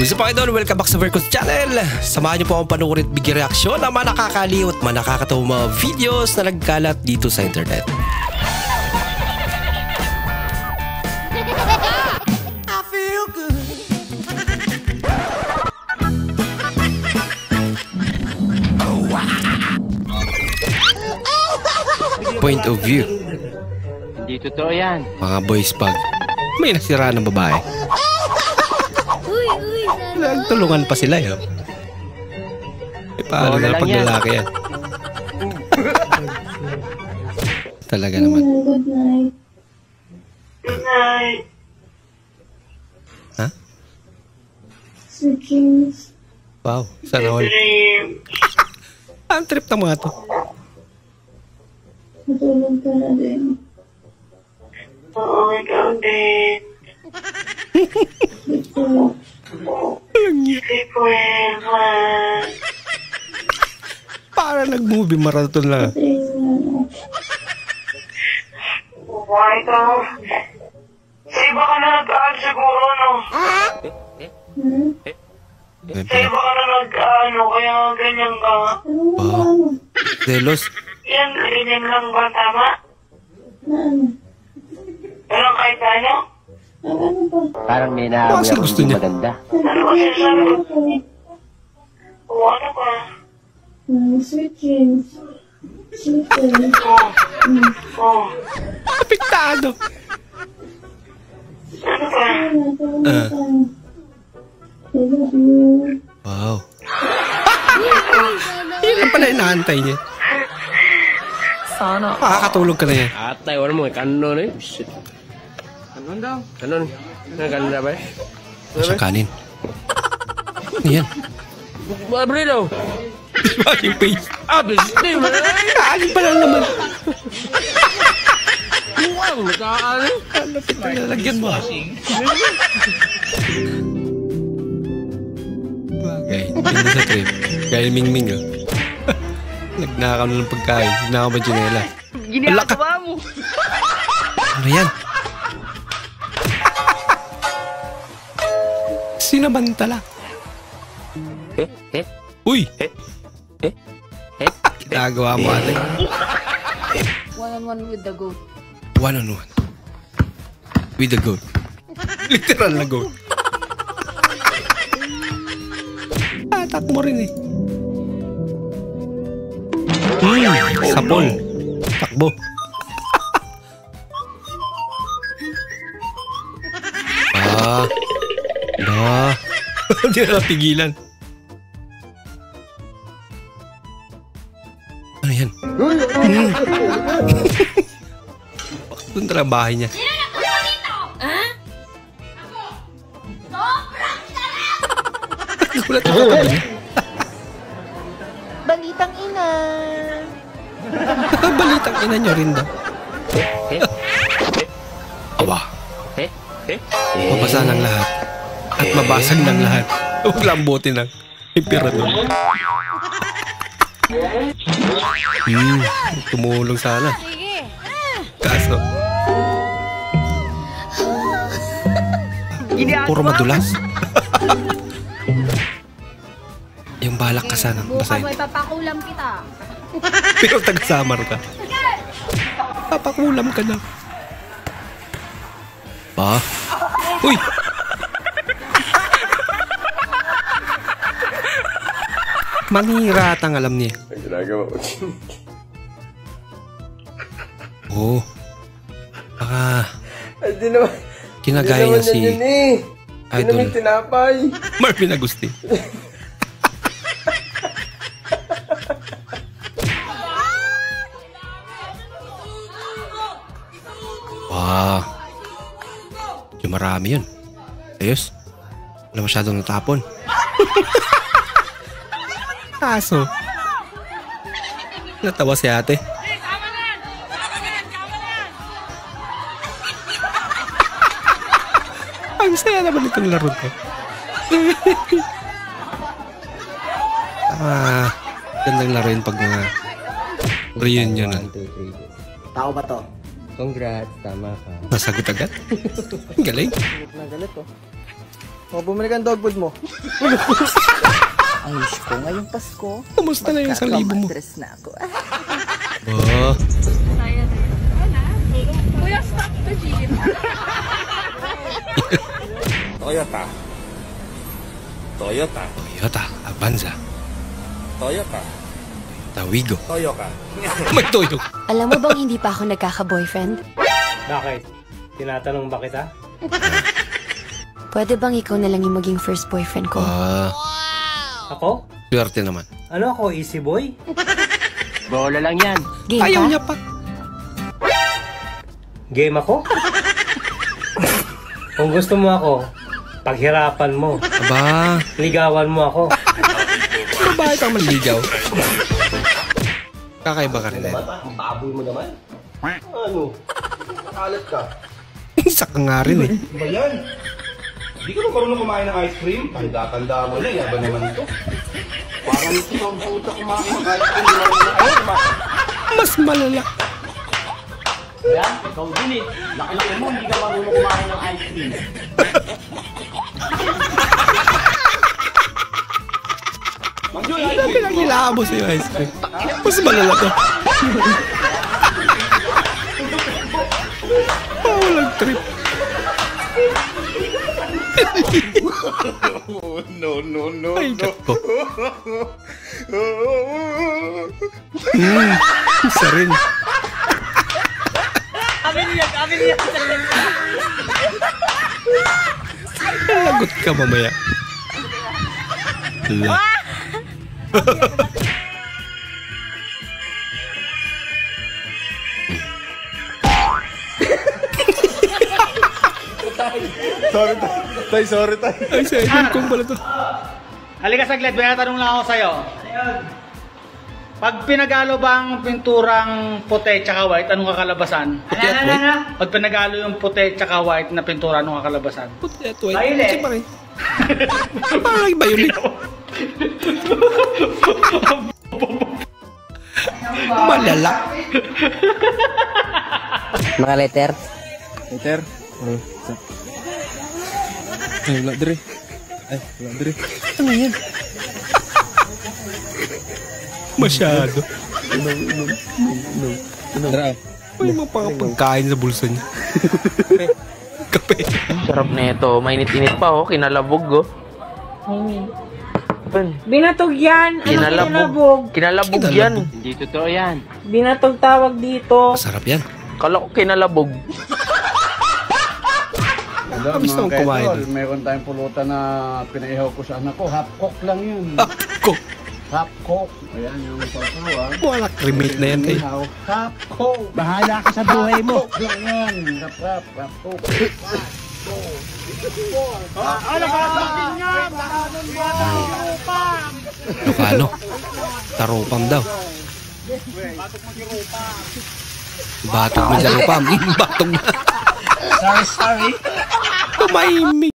Gusto pa kayo doon, welcome back sa Vercos Channel. Samahan niyo po akong panuorin at bigyan reaksyon ng mga nakakaliw at mga nakakatawang mga videos na nagkalat dito sa internet. I feel good. Point of view. Hindi totoo yan. Mga boys pag may nasira ng babae. Nagtulungan pa sila yun. Paano na pag lalaki yan? Talaga naman. Good night. Good night. Ha? Sweet dreams. Wow, sana all. Dream. Ang trip ng mga to. Matulog ka na din. Oo, ikaw din. Ito. Sleep well, man. Para nag-movie marathon lang. Why ito? Sa iba ka na nag-aal siguro, no? Sa iba ka na nag-ano, kaya ganyan ka. Wow. Delos. Yan, ganyan lang ba, tama? Walang kahit ano? Parang may naamoy Bakit akong gusto hindi niya? maganda. Ano kasi sabi ko? O ano ka? Sweet dreams. Sleep well. Oh, Apektado. ano ka? I love you. Wow. Yun lang pala inaantay niya. Sana. Makakatulog ka na yan. Atay, wala mo. Kanon eh. Shit. Kanon daw. Kanon. Kanon na ba eh? Siyang kanin. Ano yan? Mabre daw. Dishwashing face. Abis. Di ba? Kanin pa lang naman. Muwang. Nakaano. Lapit na lalagyan mo. Bagay. Ganda sa trip. Gaya Mingming ah. Nagnakaw na ng pagkain. Nagnakaw ba Janela? Ginagawa mo. Ano yan? Sinamantala. Uy! Ginagawa mo ate. One-on-one with the goat. One-on-one. With the goat. Literal na goat. Atak mo rin eh. Sapol. Takbo. Hindi na napigilan. Ano yan? Doon tala bahay niya. Nagulat ako katabi niya. Balitang ina. Balitang ina niyo rin daw. Aba. Mabasa ng lahat. At mabasag ng lahat. Huwag lambutin ng emperador. Tumulong sana. Kaso puro madulas. Yung balak ka sana basahin. Bukas may papakulam kita. Pero taga-samar ka. Papakulam ka na. Uy! Manira at ang alam niya. Ang ginagawa ko. Oo. Baka Hindi naman. kinagaya niya si Yun eh. Idol Hindi naman tinapay. Marvin Agustin. Wow. Yung marami yun. Ayos. Wala masyadong natapon. Kaso natawa si ate. Ang saya naman itong laro ko. Gandang laro yun pag mga reunion. Tao ba to? Congrats, tama ka. Nasagot agad. Ang galing. Nagalit to. O, bumili ka ng dog food mo. Ayos ko ngayong Pasko. Kumusta na yung 1,000 mo? Magkakamadres na ako. Oh. Kuya, stop the jeep. Toyota. Toyota. Toyota, Avanza, Toyota. Tawigo. Toyota. May toyo. Alam mo bang hindi pa ako nagkaka-boyfriend? Bakit? Tinatanong ba kita? Pwede bang ikaw na lang yung maging first boyfriend ko? Ako? Swerte naman. Ano ako, easy boy? Bola lang yan. Game Ayaw ka? niya pa. Game ako? Kung gusto mo ako, paghirapan mo. Aba, Ligawan mo ako. babae kang maligaw. Kakaiba ka rin. Ang baboy mo naman. Ano? Kalat ka. Isa ka nga rin eh. Ba yan? Hindi ka ba marunong kumain ng ice cream? Tanda-tanda mo na, yaba naman ito. Parang ito ang puta kumain ng ice cream. Mas malala. Yan, ikaw din eh. Laki-laki mo, hindi ka marunong kumain ng ice cream. Sabi lang nilabos yung ice cream. Mas malala to. Walang trip. No. Ay, ko. Isa rin. Amin yan! Lagot ka mamaya. La. Sorry, tay. Ay, sa idol kong pala to. Halika saglit, may tanong lang ako sa'yo. Pag pinagalo bang pinturang puti tsaka white, anong kakalabasan? Puti at white? Pag pinagalo yung puti tsaka white na pintura, anong kakalabasan? Puti at white. Violet. Puti pa rin. Parang violet. Malala. Mga letter? Peter? Ay, wala diri. Ano yan? Masyado. Tara. May mga pagkain sa bulsa niya. Kape. Sarap na ito. Mainit-init pa oh. Kinalabog oh. Binatog yan. Ano kinalabog? Kinalabog yan. Hindi totoo yan. Binatog tawag dito. Masarap yan. Kala ko kinalabog. Kabis naman kumain. Meron tayong pulutan na pinaihaw ko sa anak ko. Half cook lang yun. Ako. Half cook. Ayan yung pagkuhan. Wala cremate na yan eh. Half cook. Bahala ka sa buhay mo. Half cook lang yan. Half cook. Ilocano. Taropam daw. Batok mo dyan, Rupam. Batok na. Sorry. Tumahimik.